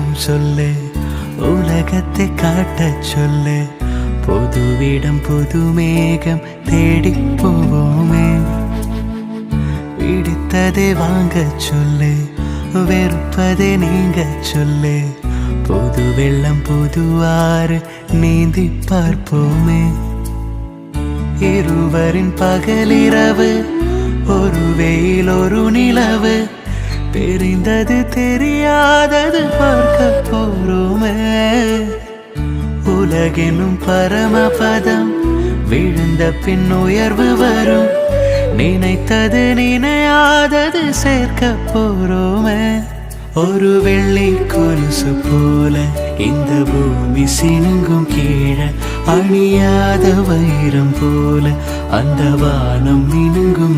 வேணும் சொல்லு, உலகத்தை காட்டச் சொல்லு. புதுவிடம் புது மேகம் தேடி போவோமே. பிடித்ததை வாங்க சொல்லு, வெறுப்பதை நீங்க சொல்லு. புது வெள்ளம் புது ஆறு நீந்தி பார்ப்போமே. இருவரின் பகலிரவு, ஒரு வெயில் ஒரு நிலவு. தெரிந்தது தெரியாதது பார்க்க போறோமே. உலகெனும் பரமபதம், விழுந்த பின் உயர்வு வரும். நினைத்தது நினையாதது சேர்க்க போறோமே. ஒரு வெள்ளி கொலுசு போல இந்த பூமி சினுங்கும் கீழே, அணியாத வைரம் போல அந்த வானம் மினுங்கும்